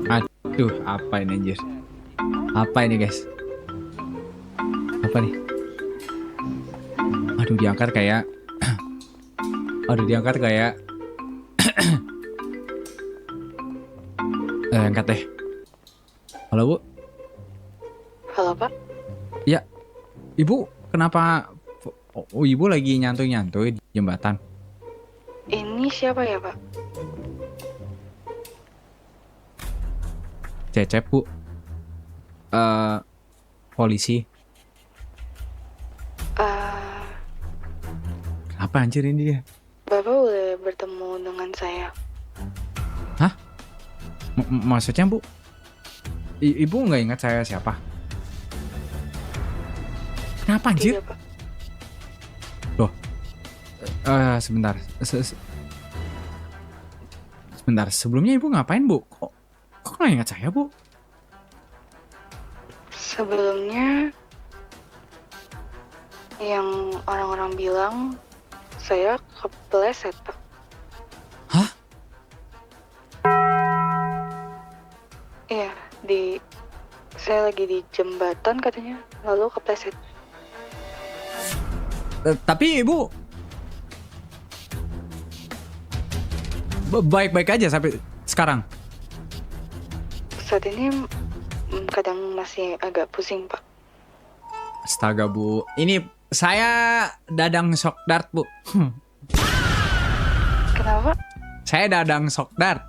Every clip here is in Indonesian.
Aduh, apa ini anjir? Apa ini guys? Apa nih? Aduh, diangkat kayak Aduh, diangkat kayak angkat deh. Halo, Bu. Halo, Pak. Ya, Ibu kenapa? Oh, Ibu lagi nyantuy-nyantuy di jembatan. Ini siapa ya, Pak? Cecep, Bu. Polisi. Kenapa anjir ini dia? Bapak boleh bertemu dengan saya? Hah? Maksudnya, Bu? Ibu nggak ingat saya siapa? Kenapa anjir? Tidak, Pak. Loh. Sebentar. Sebentar. Sebelumnya Ibu ngapain, Bu? Kok nggak ingat saya, Bu? Sebelumnya, yang orang-orang bilang saya kepleset, Pak. Hah? Iya, saya lagi di jembatan katanya, lalu kepleset. Tapi Ibu baik-baik aja sampai sekarang. Saat ini kadang masih agak pusing, Pak. Astaga, Bu. Ini saya Dadang Sokdart, Bu. Kenapa? Saya Dadang Sokdart.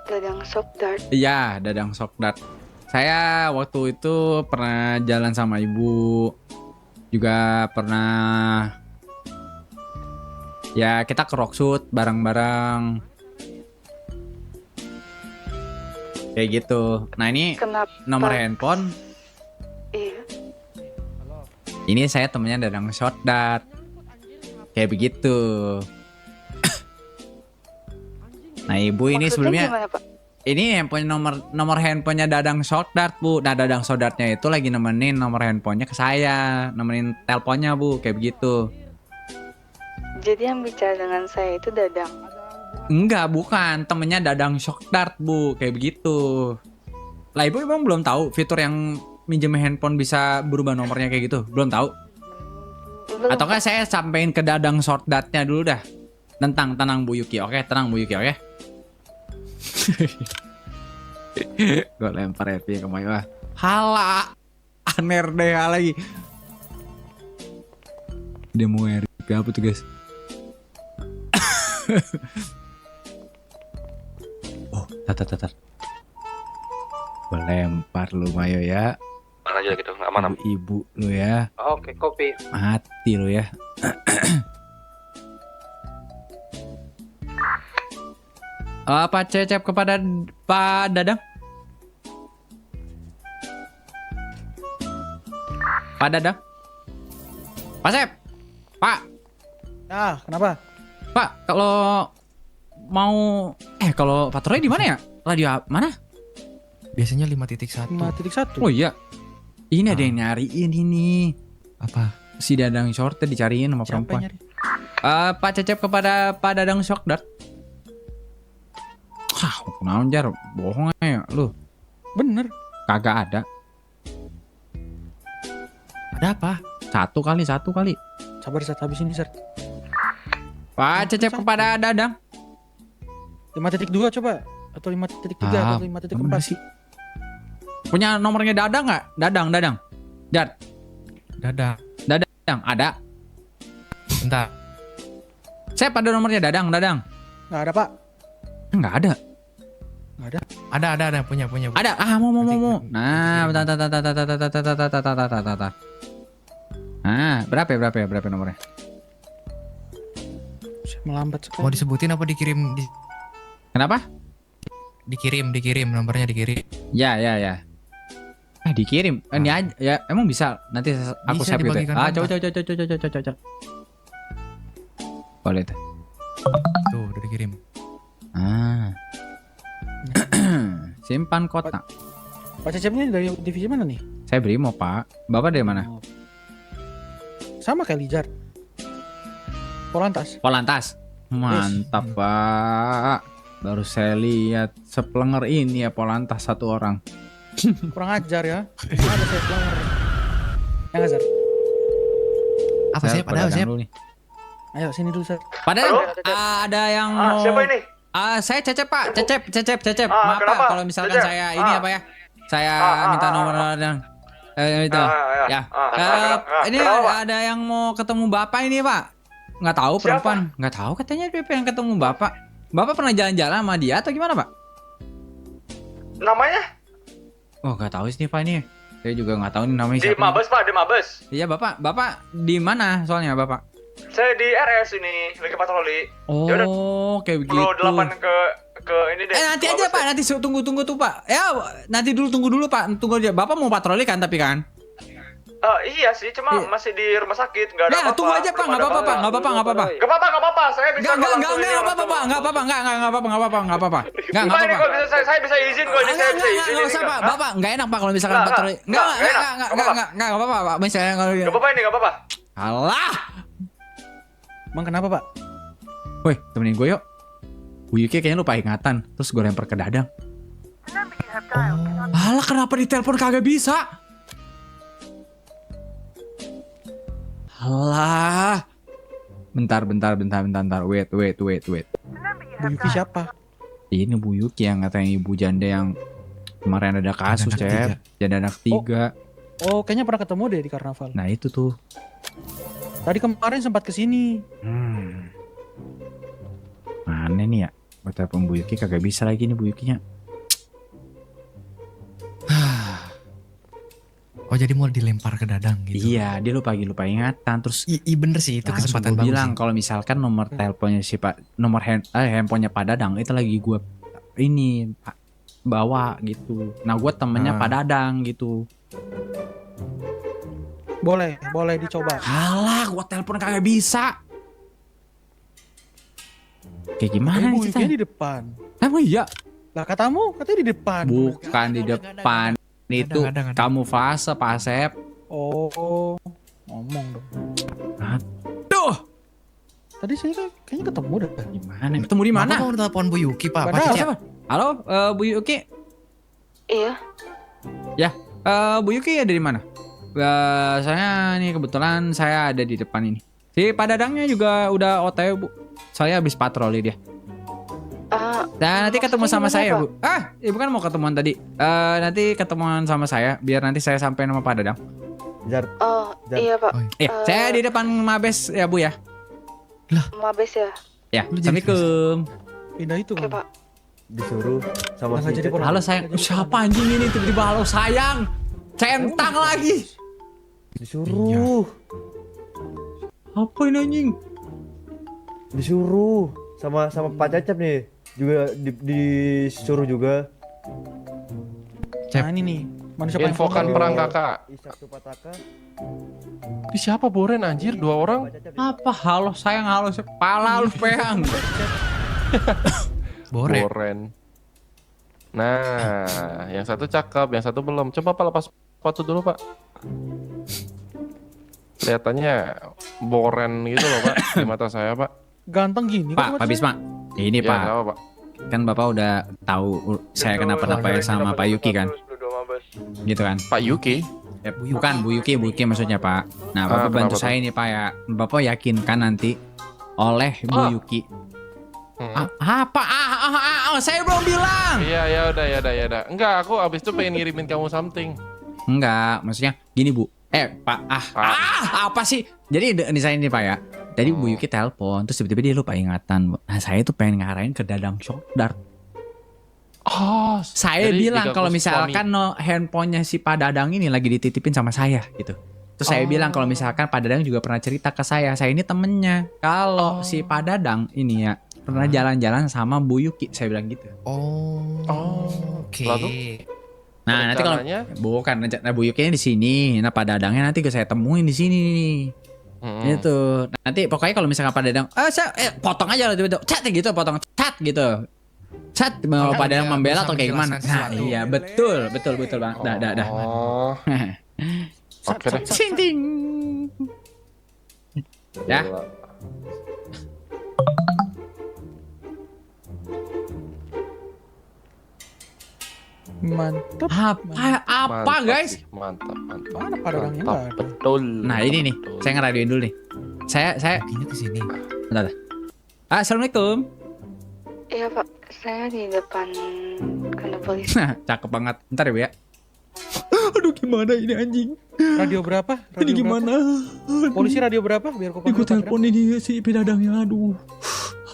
Dadang shock dart. Iya, Dadang Sokdart. Saya waktu itu pernah jalan sama Ibu. Juga pernah ya kita ke Rockshoot bareng-bareng. Kayak gitu. Nah, ini Kenapa? nomor handphone. Iya. Ini saya temennya Dadang Sokdart. Kayak begitu. Nah, Ibu ini Maksudnya sebelumnya gimana, Pak? ini handphone nomor handphonenya Dadang Sokdart, Bu. Nah, Dadang Sokdartnya itu lagi nemenin nomor handphonenya ke saya, nemenin teleponnya, Bu, kayak begitu. Jadi yang bicara dengan saya itu Dadang. Enggak, bukan, temennya Dadang Sokdart, Bu, kayak begitu. Lah, Ibu emang belum tahu fitur yang minjem handphone bisa berubah nomornya kayak gitu? Belum tahu? Belum, Atau enggak saya sampein ke Dadang Sokdartnya dulu dah. Tenang Bu Yuki, oke? Tenang Bu Yuki, oke? Gue lempar happy ke Mayu. Hala, aner deh lagi. Dia mau RP apa tuh, guys? Oh, tar. Gue lempar lu Mayo ya. Mana aja gitu, aman. Ibu lu ya. Oke, kopi. Mati lu ya. Pak Cecep kepada Pak Dadang. Pak Dadang. Pak Cep. Pak. Ah, kenapa? Pak, kalau mau kalau patroli di mana ya? Radio mana? Biasanya 5.1. 5.1. Oh iya. Ini ada yang nyariin ini. Apa? Si Dadang Shorter dicariin sama Siapa perempuan. yang nyari? Pak Cecep kepada Pak Dadang Sokdart. Kenapa jar? Bohong ya lu. Bener. Kagak ada. Ada apa? Satu kali. Sabar saat habis ini, Sir. Pak Cecep kepada Dadang. 5.2 coba. Atau 5.3 atau 5.4 sih. Punya nomornya Dadang nggak? Dadang. Dad. Dadah. Dadang ada. Bentar. Saya pada nomornya Dadang. Nggak ada, Pak. Nggak ada. Nggak ada. Ada. Punya. Ada. Mau. Nanti- Nah, bentar. Nah, berapa nomornya? Melambat sekali. Mau disebutin apa dikirim? Kenapa? Dikirim. Nomornya dikirim. Ya. Dikirim. Ini aja. Ya, emang bisa. Nanti aku Bisa save gitu. dibagikan Coba. Boleh tuh. Tuh, udah dikirim. Simpan kotak. Pak Cecepnya dari divisi mana nih? Saya Brimo, Pak. Bapak dari mana? Oh. Sama kayak Lijar. Polantas. Polantas. Mantap, Pak. Baru saya lihat sepelenger ini ya Polantas satu orang. Kurang ajar ya. Ada saya pelanggar. Ya nggak, Zar? Apa sih? Ada apa sih? Dulu nih. Ayo sini dulu, Zar. Padahal ada yang mau... Siapa ini? Saya Cecep Pak, Cecep. Ah, Maaf Pak kenapa? kalau misalkan Cecep? saya ini apa ya? Saya minta nomor dan itu. Ya. Ini ada yang mau ketemu Bapak ini Pak. Nggak tahu perempuan. Nggak tahu katanya dia pengen ketemu Bapak. Bapak pernah jalan-jalan sama dia atau gimana Pak? Namanya? Oh nggak tahu sih Pak ini. Saya juga nggak tahu nih namanya Di siapa. Mabes Pak, di Mabes. Iya Bapak di mana soalnya Bapak? Saya di RS ini, lagi patroli. Yaudah, Oh kayak begitu. perlu 8 ke ini deh. Nanti aja Mabes Pak, deh. nanti tunggu tuh Pak. Ya nanti tunggu dulu Pak, tunggu aja. Bapak mau patroli kan tapi kan? Iya sih, cuma Iya. masih di rumah sakit, nggak ada Ya apa-apa. tunggu aja Pak, nggak apa-apa Pak, nggak apa-apa. Nggak apa-apa, saya bisa Enggak langsung ini, apa-apa Pak, nggak apa-apa, nggak apa-apa. Nggak Pak, ini apa-apa. kok bisa saya bisa izin kok ini, saya bisa izin Nggak ini. usah Pak, Hah? Bapak nggak enak Pak kalau misalkan Nggak, patroli. nggak enak. Nggak apa-apa Pak. Misalnya kalau Nggak apa-apa ini, nggak apa-apa. alah. Emang kenapa, Pak? Woi, temenin gue yuk. Bu Yuki kayaknya lupa ingatan, terus gue lempar ke Dadang. Alah kenapa ditelepon kagak bisa? Alah. Bentar. Wait. Bu Yuki siapa? Ini Bu Yuki yang katanya ibu janda yang kemarin ada kasus, Janda anak Cep. Janda anak 3. Oh, kayaknya pernah ketemu deh di karnaval. Nah itu tuh. Tadi kemarin sempat kesini. Mana nih ya? Gue telepon Bu Yuki kagak bisa lagi nih Bu Yukinya. Oh jadi mau dilempar ke Dadang gitu. Iya, dia lupa ingatan. Terus Iya bener sih itu langsung kesempatan gue bagus bilang sih. kalau misalkan nomor teleponnya si Pak, nomor handphonenya Pak Dadang itu lagi gue ini Pak, bawa gitu. Nah gue temennya Pak Dadang gitu. Boleh dicoba. Alah, gue telepon kagak bisa. Kayak gimana Tapi nih Bu Yuki ceritanya? di depan. Emang iya? Lah katanya di depan. Bukan di depan. Itu Ada. kamuflase Pak Asep. Oh, ngomong dong. Duh, Tadi saya kayaknya ketemu dah. gimana? Ketemu di mana? Bapak mau telepon Bu Yuki Pak. Padahal- Pak Cecep. Siapa? Halo, Bu Yuki. Iya, Bu Yuki ada di mana? Saya nih kebetulan saya ada di depan ini. Si Pak Dadangnya juga udah OTW Bu. Saya habis patroli dia. Dan nanti ketemu sama saya Bu. Ibu kan mau ketemuan tadi. Nanti ketemuan sama saya. Biar nanti saya sampai nama Pak Dadang. oh Dan- iya Pak, Saya di depan Mabes ya Bu ya. Mabes ya. Ya, Lu jadi Assalamualaikum. Pindah itu Oke kan. Pak. Disuruh sama Nggak si jadi Cecep. pola. Halo sayang. Siapa anjing ini tiba-tiba halo sayang? Centang lagi. Disuruh. Apa ini anjing? Disuruh sama Pak Cecep nih. Juga disuruh juga. Nah ini nih. Manusia paling Infokan formal. perang kakak. Ishak Tupataka. Ini siapa Boren anjir? 2 orang. Pak Cecep. Apa halo sayang halo kepala lu peang. Bore. Boren. Nah, yang satu cakep, yang satu belum. Coba Pak lepas sepatu dulu Pak. Kelihatannya boren gitu loh Pak di mata saya Pak. Ganteng gini Pak kan Bisma. Ini Ya, Pak. nggak apa Pak. Kan Bapak udah tahu saya kenapa-napa ya sama Pak Yuki kan. Gitu kan. Pak Yuki. Bukan Bu Yuki maksudnya Pak. Nah Bapak bantu kenapa saya nih Pak ya. Bapak yakinkan nanti oleh Bu Yuki. Saya belum bilang. Iya, ya udah. Enggak, aku abis itu pengen ngirimin kamu something. Enggak, maksudnya gini Bu. Pak, apa sih? Jadi ini saya nih Pak ya. Tadi Bu Yuki telepon, terus tiba-tiba dia lupa ingatan. Nah saya tuh pengen ngarahin ke Dadang Shock Dart. Oh, Saya jadi bilang kalau diganggu misalkan handphonenya si Pak Dadang ini lagi dititipin sama saya gitu. Terus saya bilang kalau misalkan Pak Dadang juga pernah cerita ke saya ini temennya. Kalau si Pak Dadang ini ya pernah jalan-jalan sama Bu Yuki, saya bilang gitu. Oke. Lalu? Nah nanti kalau rencananya? bukan rencana Bu Yuki di sini, nah Pak Dadangnya nanti saya temuin di sini nih. Gitu. Nanti pokoknya kalau misalkan Pak Dadang, potong aja lah tiba-tiba, cat gitu, potong cat gitu. Cat mau Pak Dadang dia membela bisa atau kayak gimana? menjelaskan Nah sesuatu. iya betul Bang. Dah. Oh, oke deh. Ting. Ya. Mantap. Apa guys? sih, Mantap. Mana Pak Dadangnya nggak ada? Betul. Nah ini nih, saya ngeradioin dulu nih. Saya Yukinya kesini. bentar. Assalamualaikum. Iya Pak, saya di depan kantor polisi. Nah, cakep banget. Ntar ya Bu ya. Aduh gimana ini anjing? Radio berapa? Ini Radio gimana? berapa? Polisi radio berapa? Biar kau Ikut telepon ini si Dadangnya. Aduh.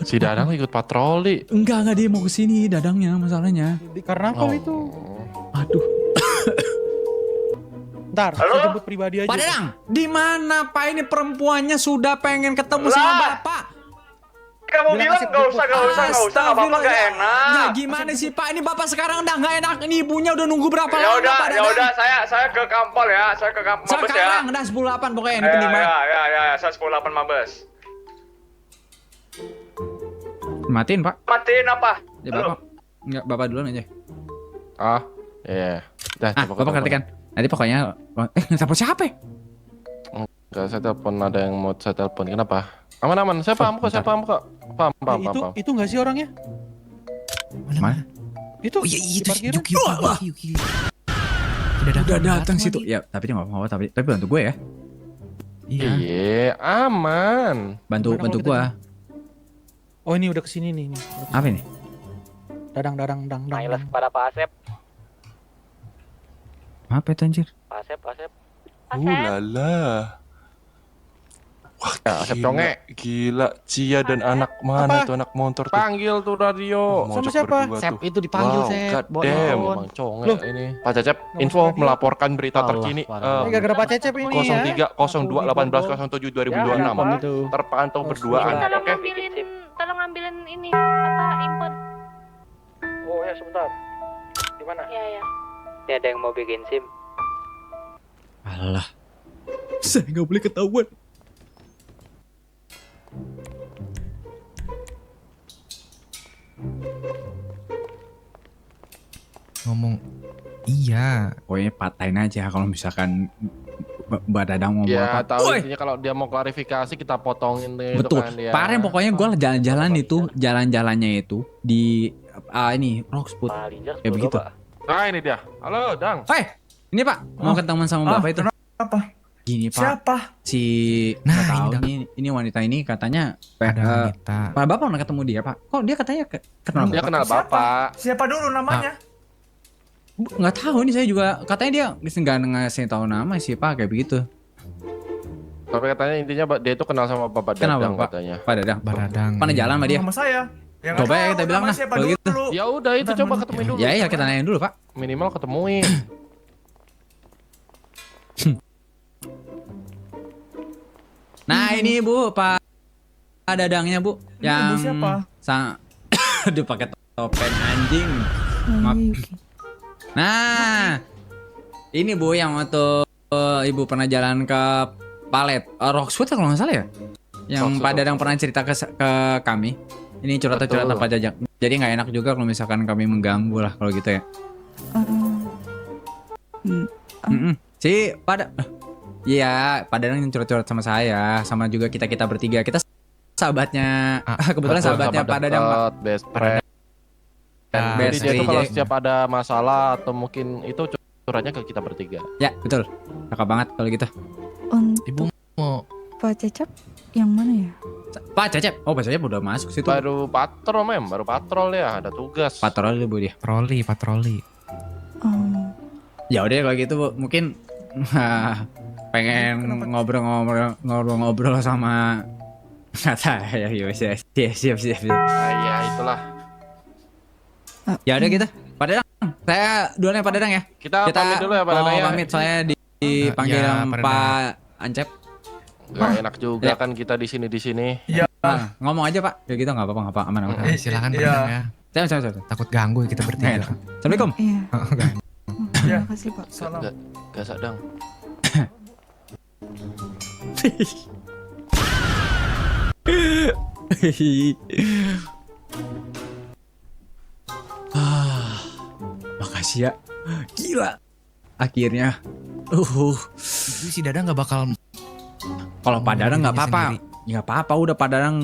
Si Dadang ikut patroli. Enggak dia mau kesini Dadangnya masalahnya. Di karnaval itu. Aduh. Ntar, Halo? saya jemput pribadi aja. Pak Dadang, di mana Pak ini perempuannya sudah pengen ketemu sama Lah. Bapak? Kamu Bilang bilang asik nggak usah, nggak usah, nggak usah, nggak apa-apa, nggak Ya enak. gimana sih Pak? Ini Bapak sekarang udah nggak enak. Ini ibunya udah nunggu berapa Ya lama udah, Pak ya Dadang? udah, saya ke Kampol ya, saya ke Mabes ya. Sekarang udah 10.8 pokoknya ini penting banget. Ya, saya 10-8 Mabes. Matiin Pak. Matiin apa? Ya Halo? Bapak. Enggak, Bapak duluan aja. Ah, iya. Dah, Ah, Bapak ngerti kan? Nanti pokoknya telepon siapa? Ya? Enggak, saya telepon, ada yang mau saya telepon. Kenapa? Aman. Saya paham kok, saya paham kok. Paham. Itu nggak sih orangnya? Mana? Itu. Oh iya di itu parkiran. Yuki. Udah Datang situ. Ya, tapi dia nggak apa-apa. Tapi bantu gue ya. Iya. Iya, aman. Bantu Gimana kalau gua. Oh ini udah kesini nih. Apa ini? Dadang. pada Pak Asep. Apa itu anjir? Pak Asep. Lala. Wah, Ya, Asep Conge. Gila, Cia dan anak mana Apa? tuh anak motor tuh? Panggil tuh radio. Sama siapa? Sep itu dipanggil Wow, Sep. God Bawa damn. telepon. Bang Conge Loh. ini. Pak Cecep, Nomor info radio. melaporkan berita Allah, terkini. parah. Ini gara-gara Pak Cecep ini ya. 030218072026 Itu. terpantau Oh, berduaan. sudah. Oke. Tolong ngambilin ini apa info. Oh ya sebentar. Di mana? Ya. Ini ada yang mau bikin SIM. Alah. Saya nggak boleh ketahuan. Ngomong iya. Pokoknya patahin aja kalau misalkan Mbak Dadang ngomong Ya, apa. tahu Woi! intinya kalau dia mau klarifikasi kita potongin deh itu Betul. kan dia. Kemarin pokoknya gue jalan-jalan itu, jalan-jalannya itu di ini Rocksport. Ya begitu. Nah, ini dia. Halo, Dang. Ini Pak, mau ketemu sama Bapak itu. Apa? Gini Pak. Siapa? Si Nah, nggak tahu ini ini wanita ini katanya Ada wanita. Pak Bapak pernah ketemu dia Pak. Kok dia katanya kenal Dia Bapak? kenal Bapak. Siapa dulu namanya? Nggak tahu ini saya juga katanya dia nggak ngasih tahu nama sih Pak kayak begitu. Tapi katanya intinya dia itu kenal sama Bapak Kenal Dadang Bapak? katanya. Pak Dadang. Baradang. Mana jalan sama dia? Nama saya. Ya, nggak Coba ya tahu kita bilang namanya nah siapa kalau gitu. dulu. Ya udah itu Bentar, coba bentar. ketemuin dulu. Ya kita nanyain dulu Pak. Minimal ketemuin. Nah ini Bu Pak Dadangnya Bu Ini yang ibu siapa? Aduh pakai topeng anjing. Maaf. Nah ini Bu yang waktu Ibu pernah jalan ke Palet Rocksport kalau nggak salah ya, yang Rocksport. Pak Dadang pernah cerita ke kami. Ini curhatan-curhatan Betul. Pak Jajak. Jadi nggak enak juga kalau misalkan kami mengganggu lah kalau gitu ya. Si pada iya, Pak Dadang yang curhat-curhat sama saya, sama juga kita bertiga. Kita sahabatnya, kebetulan Betul, sahabatnya sahabat Pak Dadang, Pak. dekat, best friend. Best Jadi dia tuh friend. kalau setiap ada masalah atau mungkin itu curhatnya ke kita bertiga. Ya, betul. Cakep banget kalau gitu. Ibu mau Pak Cecep yang mana ya? Pak Cecep. Oh, Pak Cecep udah masuk situ. Baru patrol ya, ada tugas. Patroli Bu dia. patroli. Oh, Ya udah kalau gitu Bu, mungkin pengen ngobrol-ngobrol sama kata ya siap. Nah, ya itulah. Ya udah gitu. Pak Dadang, saya duluan ya Pak Dadang ya. Kita pamit dulu ya Pak Dadang ya. Pamit saya dipanggil Ya, Pak Pak Ancep. Gak enak juga kan kita di sini. Ah, ngomong aja Pak. Ya gitu nggak apa-apa, aman. Silakan Iya. Padang ya. Saya. Takut ganggu kita bertiga. Assalamualaikum. iya. Ya. Terima kasih Pak. Salam. Gak sadang. Makasih ya. Gila. Akhirnya. Jadi si Dadang nggak bakal Kalau Pak Dadang nggak dirinya apa-apa. sendiri. Ya apa-apa udah Pak Dadang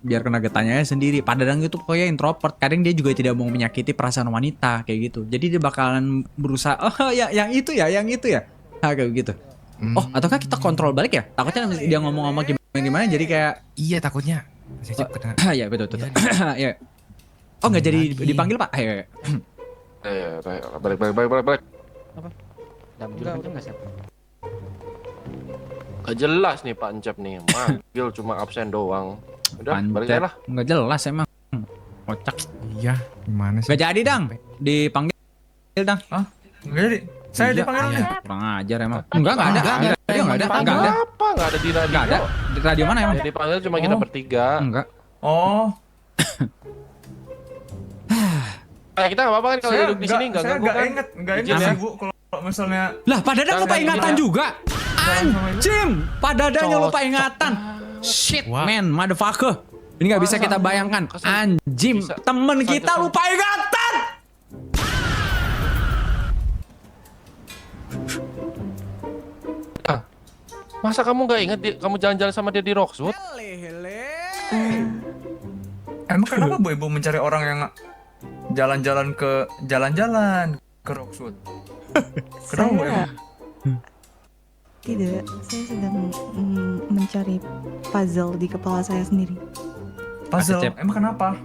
biar kena getahnya sendiri. Pak Dadang itu pokoknya introvert, kadang dia juga tidak mau menyakiti perasaan wanita kayak gitu. Jadi dia bakalan berusaha, oh ya yang itu ya, kayak gitu. Oh, ataukah kita kontrol balik ya? Takutnya dia ngomong-ngomong gimana jadi kayak Iya takutnya. Cecep kena. ya betul. Ya. Oh, nggak jadi dipanggil, Pak. Ayo. Balik. Enggak, udah enggak siap. Gak jelas nih Pak Encep nih, manggil cuma absen doang. Udah, balik aja lah. Nggak jelas emang. Kocak. Iya, gimana sih? Gak jadi, Dang. Dipanggil, Dang. Enggak jadi. Saya Iya, dipanggil iya. Kurang ajar emang. Enggak ada. Radio enggak ada. Panggil apa? Gak ada di radio. Enggak ada. Di radio mana emang? Jadi panggil cuma kita bertiga. Enggak. Oh, Kita gak apa-apa kan kalau duduk di sini gak saya ganggu kan? enggak Izin inget ya. sih Bu kalau misalnya Lah, Pak Dadang lupa ingatan juga. Anjing, Pak Dadangnya lupa ingatan. Shit, Wah. man, motherfucker. Ini nggak bisa kita bayangkan. Anjing, Bisa. temen kita lupa ingatan. Masa kamu gak inget kamu jalan-jalan sama dia di Roxwood? emang kenapa Bu Ibu mencari orang yang jalan-jalan ke Roxwood? Kenapa Bu Ibu? Saya tidak, saya sedang mencari puzzle di kepala saya sendiri. Puzzle, Cecep. emang kenapa?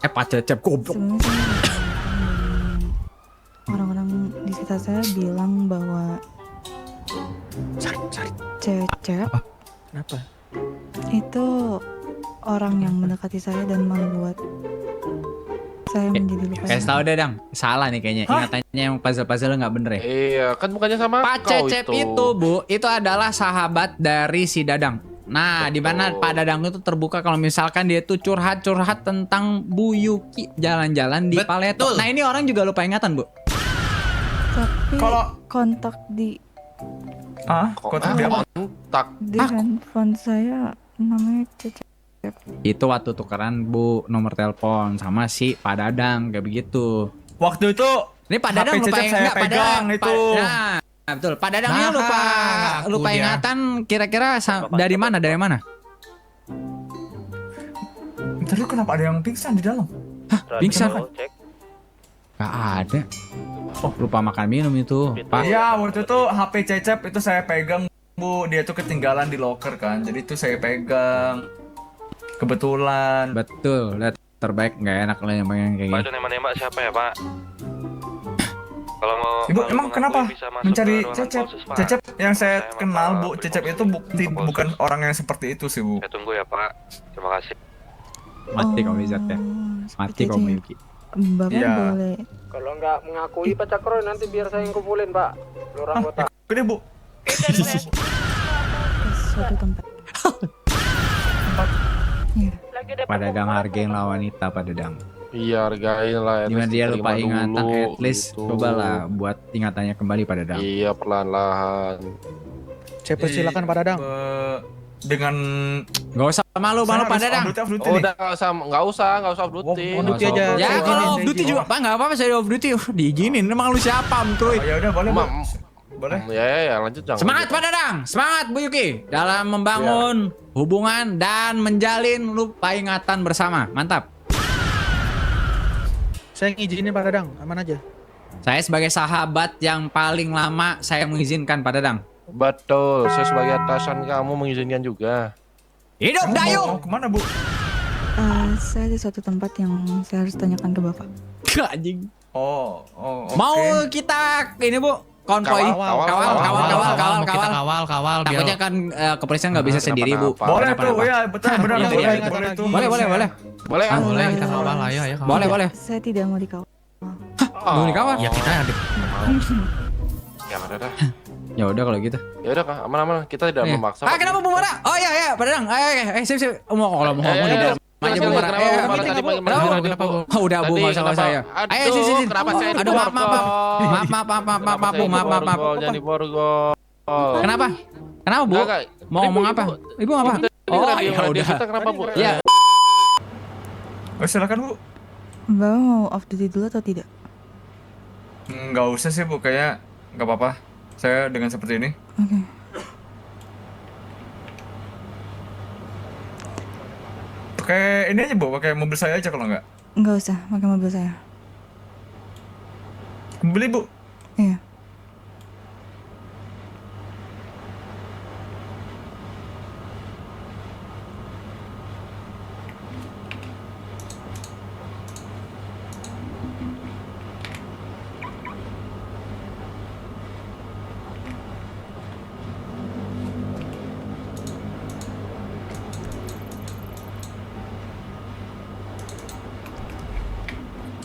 Pak Cecep goblok. Sebenarnya orang-orang di sekitar saya bilang bahwa Cecep Kenapa? itu orang yang mendekati saya dan membuat saya menjadi lupa. Kasih tau deh, Dang. Salah nih kayaknya. Ingatannya yang puzzle-puzzle nggak bener ya. Iya, kan bukannya sama Pak kau Cecep itu, Bu, itu adalah sahabat dari si Dadang. Nah, di mana Pak Dadang itu terbuka kalau misalkan dia tuh curhat-curhat tentang Bu Yuki jalan-jalan di Paleto. Nah, ini orang juga lupa ingatan, Bu. Tapi Kalau- kontak di Kontak dia apa? kontak. handphone saya namanya Cecep. Itu waktu tukeran, Bu, nomor telepon sama si Pak Dadang kayak begitu. Waktu itu Ini Pak HP Dadang lupa Cecep saya enggak, Pak pegang Dadang, itu. Nah, betul. Pak Dadangnya Nah, lupa aku dia. ingatan kira-kira dari mana? Terus kenapa ada yang pingsan di dalam? Pingsan? Cek. Gak ada. Oh, lupa makan minum itu, Pak. Iya, waktu itu HP Cecep itu saya pegang Bu, dia tuh ketinggalan di locker kan. Jadi itu saya pegang. Kebetulan. Betul, lihat terbaik nggak enak lah yang pengen kayak Pak gitu. itu nembak siapa ya Pak? Kalau mau Ibu kalau emang mengaku kenapa bisa masuk mencari ke ruangan Cecep? Polsus, Pak. Cecep yang saya Saya kenal bakal Bu, beri Cecep Polsus. itu Polsus. bukan orang yang seperti itu sih Bu. Saya tunggu ya Pak. Terima kasih. Mati kamu Izat ya. seperti Mati itu kamu ya. Yuki. Bapak Iya. boleh Kalau nggak mengakui Pak Cakro nanti biar saya yang kumpulin Pak. Lurah kota. Gede Bu. ke suatu tempat. Ya. Pak Dadang hargain lah wanita, Pak Dadang. Iya, hargain lah. at Dimana least dia diterima lupa ingatan, dulu, at least gitu. cobalah buat ingatannya kembali, Pak Dadang. Iya, perlahan-lahan. Saya persilakan Pak Dadang. Dengan Gak usah malu saya Pak harus Dadang. off duty Oh, nih. udah nggak usah off duty. On duty Nggak usah aja. off duty. Ya Saya kalau izinin, off saya duty izinin. juga, Pak nggak apa-apa saya off duty. Diizinin, emang lu siapa, Mtruy? Oh, ya udah boleh Bu. Ma- Boleh. Ya, lanjut jangan. Semangat Pak Dadang, semangat Bu Yuki dalam membangun hubungan dan menjalin lupa ingatan bersama. Mantap. Saya ngizinin Pak Dadang, aman aja. Saya sebagai sahabat yang paling lama saya mengizinkan Pak Dadang. Betul, saya sebagai atasan kamu mengizinkan juga. Hidup Mau Dayung. kemana Bu? Saya di suatu tempat yang saya harus tanyakan ke Bapak. Anjing. Oh, oke. Mau kita ini Bu, konvoy. Kawal. Kita kawal. Takutnya kan kepolisian nggak bisa sendiri Bu. Boleh tuh, ya betul benar Iya, boleh, iya. boleh tuh. Boleh. Boleh kan? Boleh kita kawal, ayo kawal. Boleh. Saya tidak mau dikawal. Mau dikawal? Ya kita ada. Ya udah dah. Ya udah kalau gitu. Ya udah Kak, aman-aman. Kita tidak Iya. memaksa. Kenapa Bu Mara? Oh iya, Pak Dadang. Sip. Mau kalau mau ngomong di dalam aja Bu Mara. Kenapa Bu Mara tadi panggil Kenapa, Bu? Oh, udah Bu, Tadi nggak usah saya. Ayo sini. Kenapa saya Aduh, maaf Bu, maaf. Jangan diborgol. Kenapa Bu? Enggak, Mau Ibu, ngomong apa? Ibu apa? Ibu Oh, radio- ya radio udah. kita kenapa Bu? Ya, Oh, silakan Bu. Bapak mau off duty dulu atau tidak? Nggak usah sih Bu, kayak nggak apa-apa. Saya dengan seperti ini. Oke. Pakai ini aja, Bu. Pakai mobil saya aja kalau nggak. Nggak usah pakai mobil saya. Beli, Bu. Iya.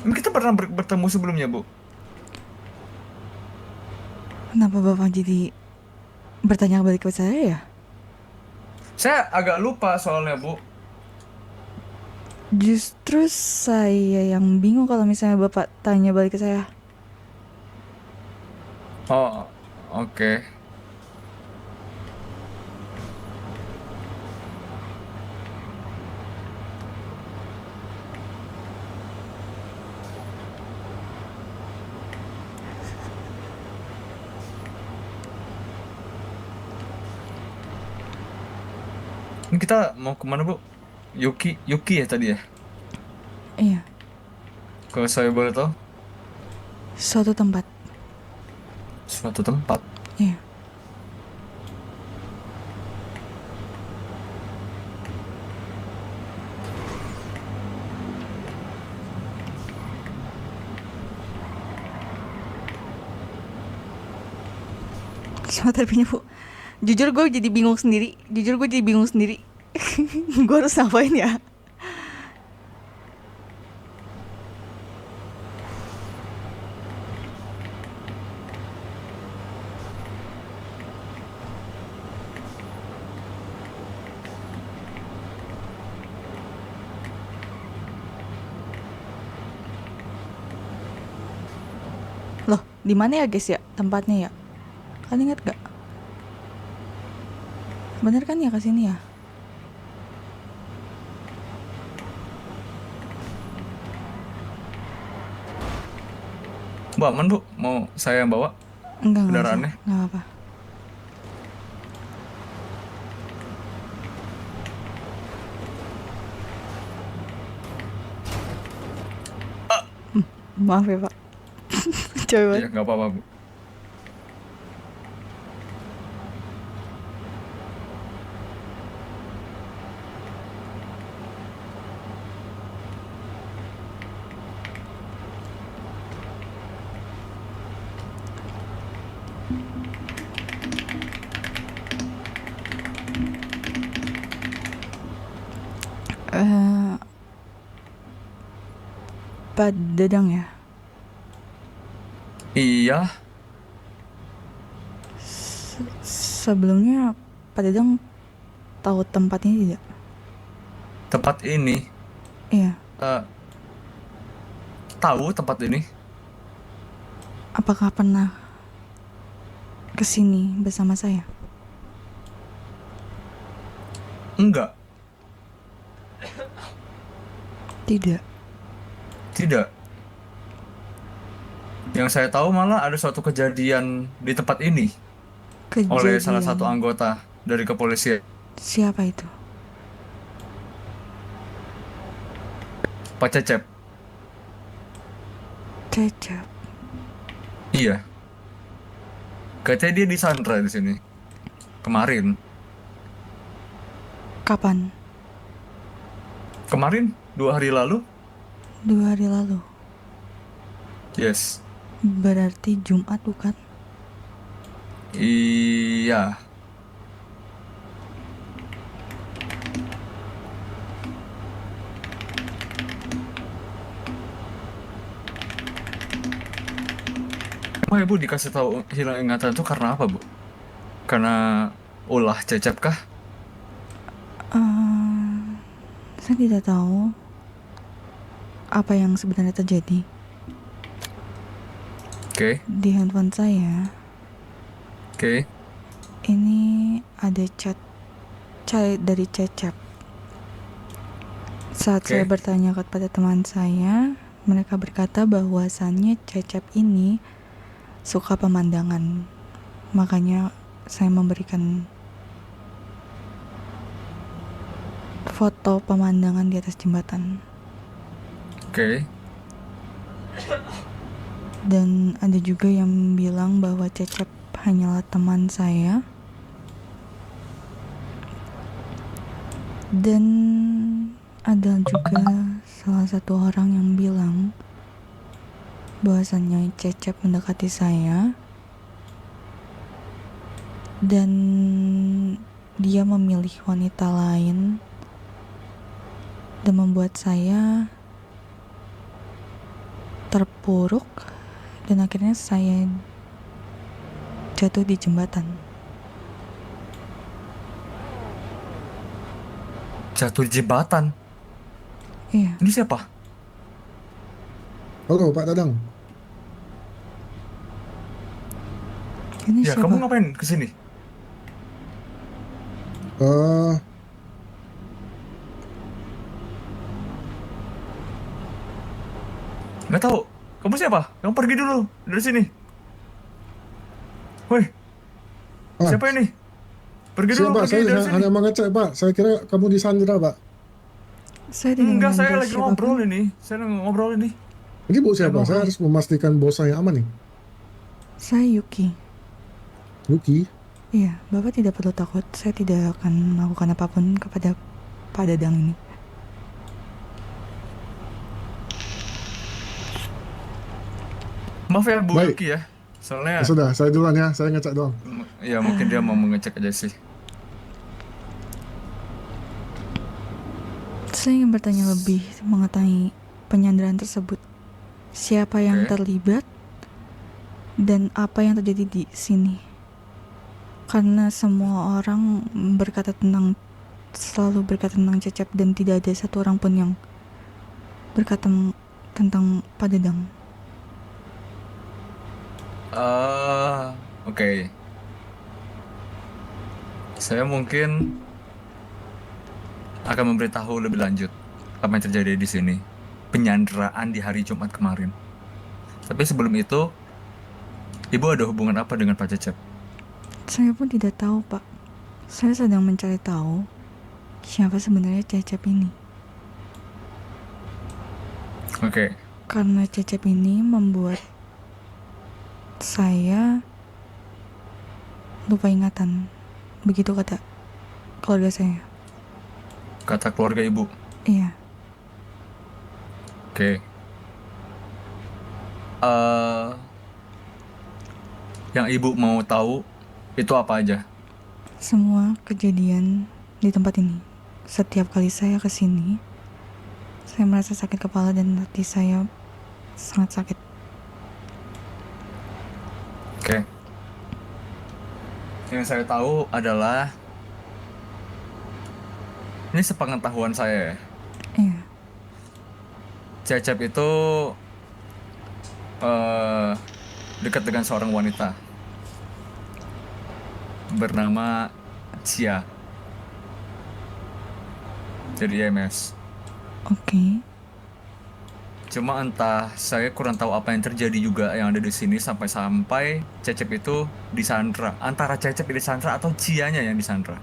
Ini kita pernah bertemu sebelumnya, Bu. Kenapa Bapak jadi bertanya balik ke saya ya? Saya agak lupa soalnya, Bu. Justru saya yang bingung kalau misalnya Bapak tanya balik ke saya. Oh, oke. Ini kita mau kemana, Bu? Yuki ya tadi ya? Iya, Kalau saya boleh tahu, suatu tempat. suatu tempat. Iya. Sebentar punya Bu. Jujur gue jadi bingung sendiri. Gue harus ngapain ya? Loh, di mana ya guys ya tempatnya ya? Kalian ingat gak? Bener kan ya kesini ya? Bu, aman, Bu? Mau saya yang bawa? Enggak Kendaraannya? usah. Enggak apa-apa. Maaf ya Pak. Coba. Iya, nggak apa-apa, Bu. Pak Dadang ya? Iya, Sebelumnya Pak Dadang tahu tempat ini tidak? tempat ini. Iya. Tahu tempat ini? Apakah pernah kesini bersama saya? Enggak, Tidak. tidak. Yang saya tahu malah ada suatu kejadian di tempat ini oleh salah satu anggota dari kepolisian. Siapa itu? Pak Cecep. Cecep. Iya. Katanya dia disandra di sini kemarin. Kapan? Kemarin 2 hari lalu. 2 hari lalu. Yes. Berarti Jumat bukan? Iya. Emang Ibu dikasih tahu hilang ingatan itu karena apa, Bu? Karena ulah Cecep kah? Saya tidak tahu apa yang sebenarnya terjadi. Oke. Di handphone saya Oke. ini ada chat dari Cecep. Saat Oke. saya bertanya kepada teman saya, mereka berkata bahwasannya Cecep ini suka pemandangan. Makanya saya memberikan foto pemandangan di atas jembatan. Oke. Dan ada juga yang bilang bahwa Cecep hanyalah teman saya. Dan ada juga salah satu orang yang bilang bahwasannya Cecep mendekati saya dan dia memilih wanita lain dan membuat saya terpuruk dan akhirnya saya jatuh di jembatan. Jatuh di jembatan. Iya. Ini siapa? Halo Pak Dadang. Ini Ya, siapa? kamu ngapain kesini? Nggak tahu. Kamu siapa? Kamu pergi dulu dari sini. Woi, siapa ini? Pergi dulu, Siapa? pergi Saya dari sini. hanya mengecek Pak. Saya kira kamu disandra Pak. Saya tidak Enggak, saya mengambil lagi siapapun. ngobrol ini. Saya lagi ngobrol ini. Ini Bu siapa? Saya Saya harus memastikan bos saya aman nih. Saya Yuki. Yuki. Iya, Bapak tidak perlu takut. Saya tidak akan melakukan apapun kepada Pak Dadang ini. Maaf ya Bu Baik. Yuki ya. Soalnya Sudah, saya duluan ya. Saya ngecek doang. ya mungkin dia mau mengecek aja sih. Saya ingin bertanya lebih mengenai penyanderaan tersebut. Siapa yang Oke. terlibat dan apa yang terjadi di sini? Karena semua orang selalu berkata tentang Cecep dan tidak ada satu orang pun yang berkata tentang Pak Dadang. Oke. Saya mungkin akan memberitahu lebih lanjut apa yang terjadi di sini. Penyanderaan di hari Jumat kemarin. Tapi sebelum itu, Ibu ada hubungan apa dengan Pak Cecep? Saya pun tidak tahu, Pak. Saya sedang mencari tahu siapa sebenarnya Cecep ini. Oke. Karena Cecep ini membuat saya lupa ingatan. Begitu kata keluarga saya. Kata keluarga Ibu. Iya. Oke. Yang Ibu mau tahu itu apa aja? Semua kejadian di tempat ini. Setiap kali saya kesini, saya merasa sakit kepala dan hati saya sangat sakit. Oke. Yang saya tahu adalah ini sepengetahuan saya ya. Iya. Cecep itu dekat dengan seorang wanita bernama Cia dari IMS. Oke. Cuma entah saya kurang tahu apa yang terjadi juga yang ada di sini sampai Cecep itu disandra. Antara Cecep yang disandra atau Cianya yang disandra.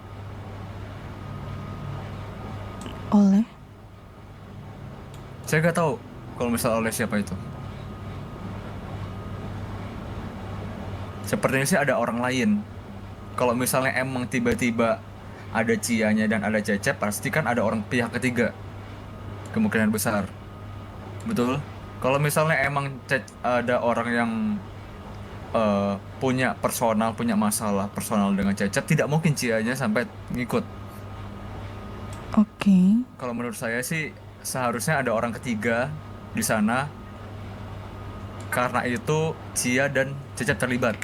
Oleh? Saya nggak tahu kalau misal oleh siapa itu. Sepertinya sih ada orang lain. Kalau misalnya emang tiba-tiba ada Cianya dan ada Cecep, pasti kan ada orang pihak ketiga. Kemungkinan besar. Betul? Kalau misalnya emang ada orang yang punya masalah personal dengan Cecep, tidak mungkin Cianya sampai ngikut. Oke. Kalau menurut saya sih seharusnya ada orang ketiga di sana. Karena itu Cia dan Cecep terlibat.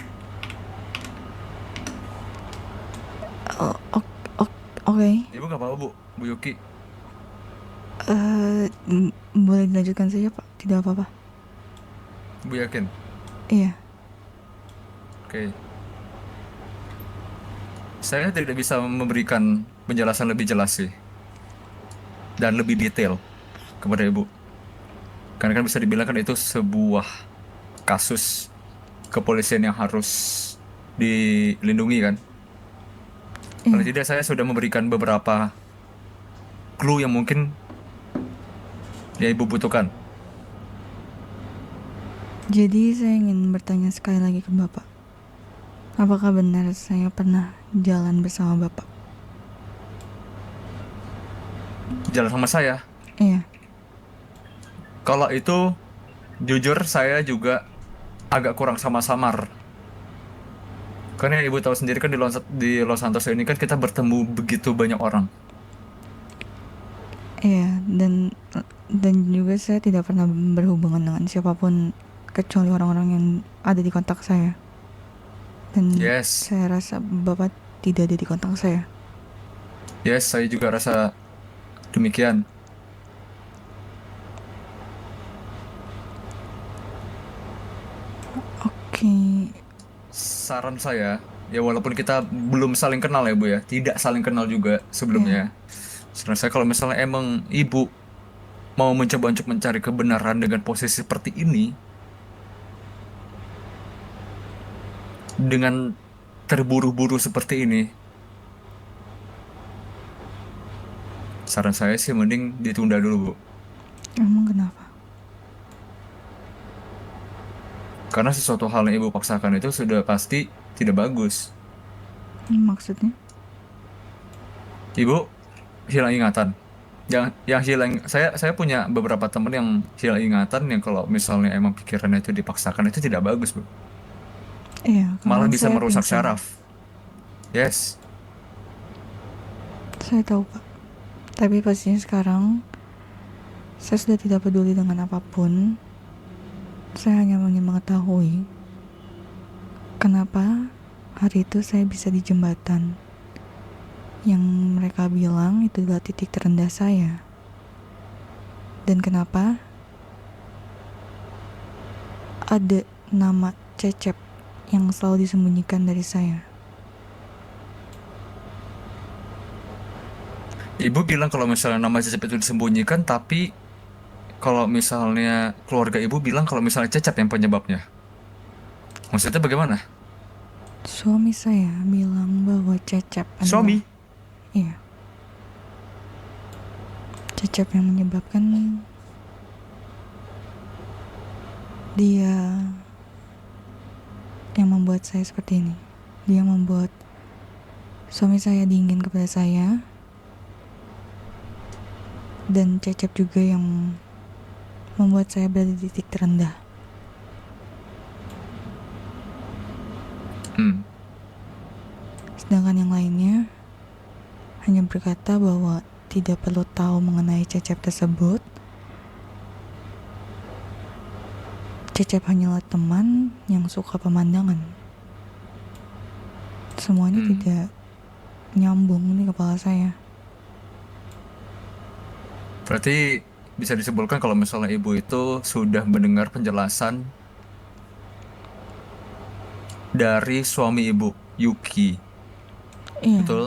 Oke. Ibu nggak apa-apa Bu Yuki. Boleh dilanjutkan saja, Pak? Tidak apa-apa. Bu yakin? Iya. Oke. Saya tidak bisa memberikan penjelasan lebih jelas sih. Dan lebih detail kepada Ibu. Karena kan bisa dibilang kan itu sebuah kasus kepolisian yang harus dilindungi kan. Paling tidak saya sudah memberikan beberapa clue yang mungkin ya ibu butuhkan. Jadi saya ingin bertanya sekali lagi ke Bapak. Apakah benar saya pernah jalan bersama Bapak? Jalan sama saya. Iya. Kalau itu jujur saya juga agak kurang samar. Karena ibu tahu sendiri kan di Los Santos ini kan kita bertemu begitu banyak orang. Iya, dan juga saya tidak pernah berhubungan dengan siapapun kecuali orang-orang yang ada di kontak saya. Dan Yes. saya rasa Bapak tidak ada di kontak saya. Yes, saya juga rasa demikian. Oke. Saran saya, ya walaupun kita belum saling kenal ya Bu ya, tidak saling kenal juga sebelumnya. Saran saya kalau misalnya emang ibu mau mencoba untuk mencari kebenaran dengan posisi seperti ini, dengan terburu-buru seperti ini, saran saya sih mending ditunda dulu Bu. Emang kenapa? Karena sesuatu hal yang ibu paksakan itu sudah pasti tidak bagus. Maksudnya? Ibu hilang ingatan. Yang hilang, saya punya beberapa teman yang hilang ingatan yang kalau misalnya emang pikirannya itu dipaksakan itu tidak bagus Bu. Iya. Malah karena bisa saya merusak pingsan. syaraf. Yes. Saya tahu Pak. Tapi pastinya sekarang saya sudah tidak peduli dengan apapun. Saya hanya ingin mengetahui kenapa hari itu saya bisa di jembatan yang mereka bilang itu adalah titik terendah saya. Dan kenapa ada nama Cecep yang selalu disembunyikan dari saya. Ibu bilang kalau misalnya nama Cecep itu disembunyikan, tapi kalau misalnya keluarga ibu bilang kalau misalnya Cecep yang penyebabnya. Maksudnya bagaimana? Suami saya bilang bahwa Cecep adalah... Suami? Iya. Cecep yang menyebabkan dia yang membuat saya seperti ini. Dia membuat suami saya dingin kepada saya. Dan Cecep juga yang membuat saya berada di titik terendah. Sedangkan yang lainnya hanya berkata bahwa tidak perlu tahu mengenai Cecep tersebut. Cecep hanyalah teman yang suka pemandangan. Semuanya tidak nyambung di kepala saya. Berarti bisa disimpulkan kalau misalnya ibu itu sudah mendengar penjelasan dari suami ibu, Yuki. Iya. Betul?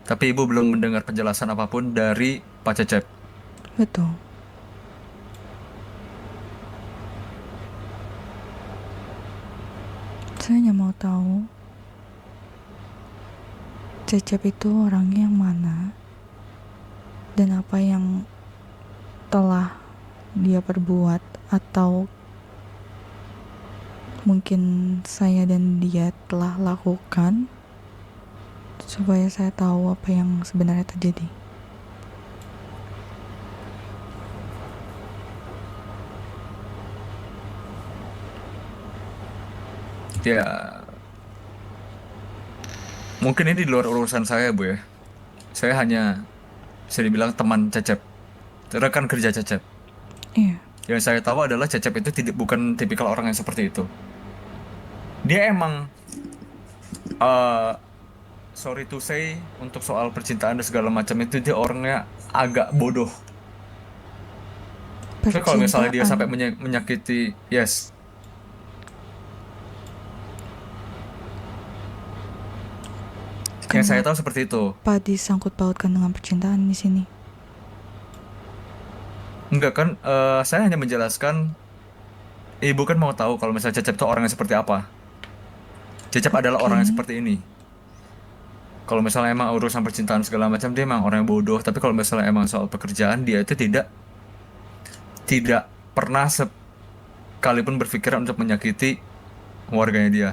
Tapi ibu belum mendengar penjelasan apapun dari Pak Cecep. Betul. Saya hanya mau tahu Cecep itu orangnya yang mana dan apa yang telah dia perbuat, atau mungkin saya dan dia telah lakukan, supaya saya tahu apa yang sebenarnya terjadi. Ya, mungkin ini di luar urusan saya Bu ya. Saya hanya bisa dibilang teman Cecep, rekan kerja Cecep. Iya. Yang saya tahu adalah Cecep itu bukan tipikal orang yang seperti itu. Dia emang sorry to say, untuk soal percintaan dan segala macam itu dia orangnya agak bodoh. So, kalau misalnya dia sampai menyakiti, yes. Yang saya tahu seperti itu. Pak disangkut pautkan dengan percintaan di sini. Enggak kan, saya hanya menjelaskan. Ibu kan mau tahu kalau misalnya Cecep itu orangnya seperti apa. Cecep adalah orang yang seperti ini. Kalau misalnya emang urusan percintaan segala macam dia emang orang yang bodoh. Tapi kalau misalnya emang soal pekerjaan dia itu tidak pernah sekalipun berpikiran untuk menyakiti warganya dia,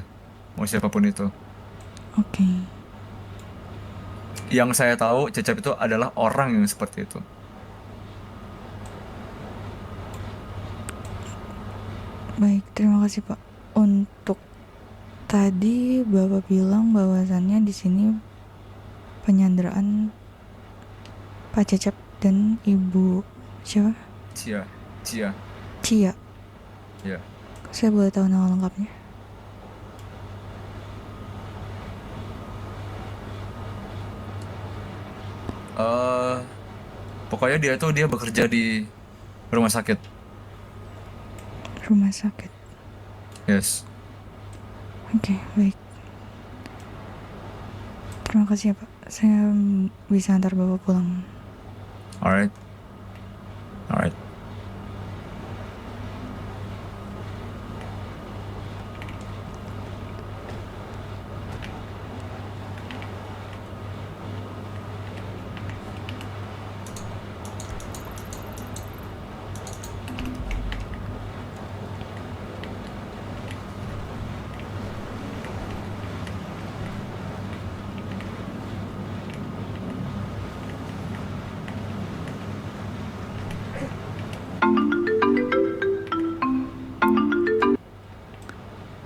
mau siapapun itu. Oke. Yang saya tahu Cecep itu adalah orang yang seperti itu. Baik, terima kasih Pak. Untuk tadi Bapak bilang bahwasannya di sini penyanderaan Pak Cecep dan Ibu siapa? Cia. Cia. Ya. Saya boleh tahu nama lengkapnya? Pokoknya dia bekerja di rumah sakit. Rumah sakit. Yes. Oke, baik. Terima kasih ya Pak. Saya bisa antar Bapak pulang. Alright.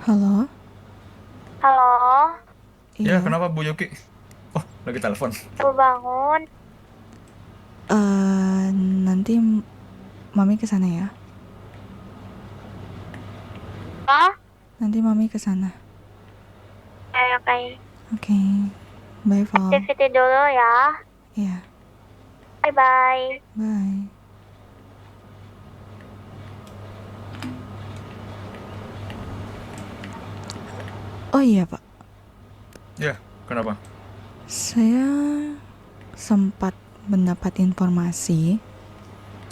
Halo? Halo, Ya, kenapa Bu Yuki? Oh, lagi telepon. aku bangun. Nanti Mami kesana ya. Oh, Nanti Mami kesana. oke. Oke. Bye, Val. Aktiviti dulu ya. Iya. Bye-bye. Bye. Oh iya Pak, Ya, kenapa? saya sempat mendapat informasi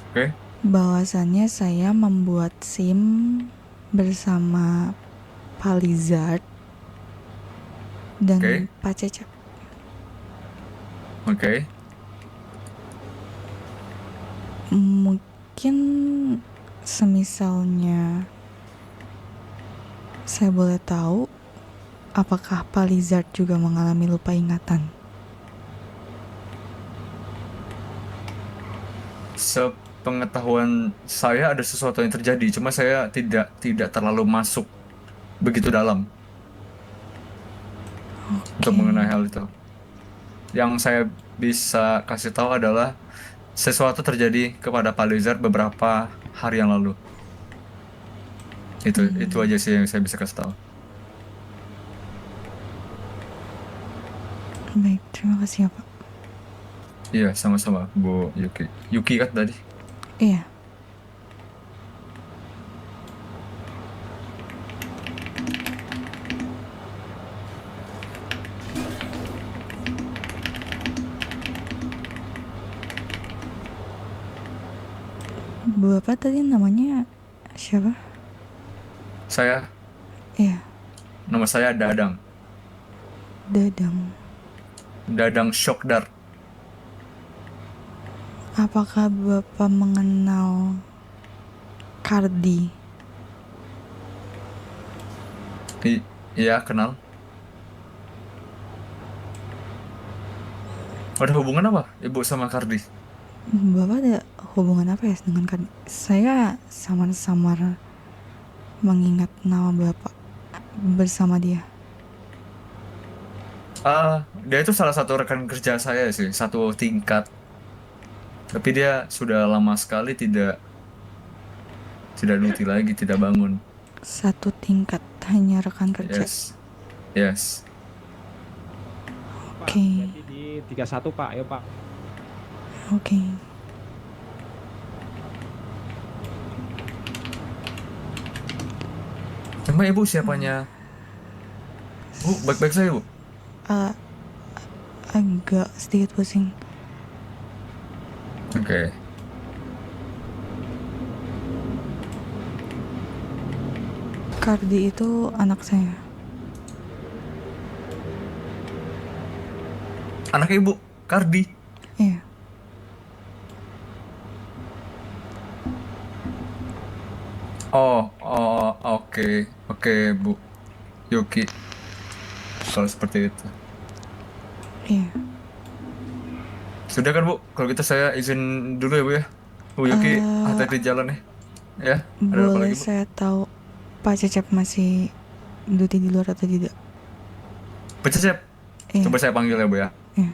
Oke. bahwasannya saya membuat SIM bersama Pak Lizard dan Oke. Pak Cecep. Oke. Mungkin semisalnya saya boleh tahu apakah Pak Lizard juga mengalami lupa ingatan? Sepengetahuan saya ada sesuatu yang terjadi, cuma saya tidak terlalu masuk begitu dalam untuk mengenai hal itu. Yang saya bisa kasih tahu adalah sesuatu terjadi kepada Pak Lizard beberapa hari yang lalu. Itu aja sih yang saya bisa kasih tahu. Baik, terima kasih ya Pak. Iya, sama-sama Bu Yuki. Yuki kan tadi? Iya. Bapak tadi namanya siapa? Saya, Iya, nama saya Dadang. Dadang Syokdar. Apakah Bapak mengenal Kardi? Iya, kenal. Ada hubungan apa Ibu sama Kardi? Bapak ada hubungan apa ya dengan Kardi? Saya samar-samar mengingat nama Bapak bersama dia. Dia itu salah satu rekan kerja saya sih, satu tingkat. Tapi dia sudah lama sekali tidak duti lagi, tidak bangun. Satu tingkat, hanya rekan kerja. Yes. Oke. Di 31 Pak, ayo Pak. Oke. Emang Ibu siapanya? Bu, baik-baik saya Bu. Agak sedikit pusing. Oke. Kardi itu anak saya. Anak ibu, Kardi. Iya. Oh, oke, Bu. Yuki. Kalau seperti itu. Iya. Sudah kan, Bu? Kalau gitu saya izin dulu ya, Bu ya. Bu Yuki, hati-hati di jalan ya. Ya, ada apa Boleh lagi, Bu? saya tahu Pak Cecep masih duty di luar atau tidak? Bu Cecep, Iya. coba saya panggil ya, Bu ya. Iya.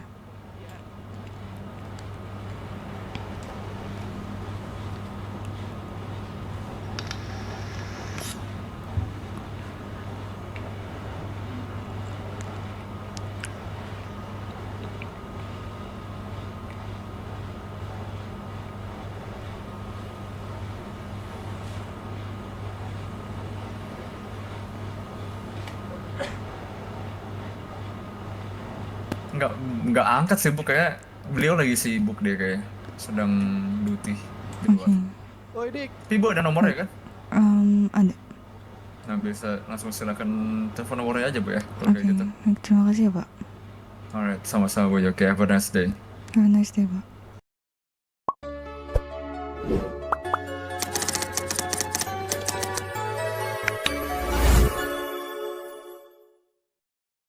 Nggak, nggak angkat sih, Bu. Kayak beliau lagi sibuk deh kayak. Sedang duty di luar. Oke. Tapi Bu ada nomornya kan? Ada. Nah, bisa langsung silakan telepon nomornya aja, Bu ya. Kalau kayak Oke. gitu. Terima kasih ya Pak. Alright, sama-sama Bu Yuki. Have a nice day. Have a nice day Pak.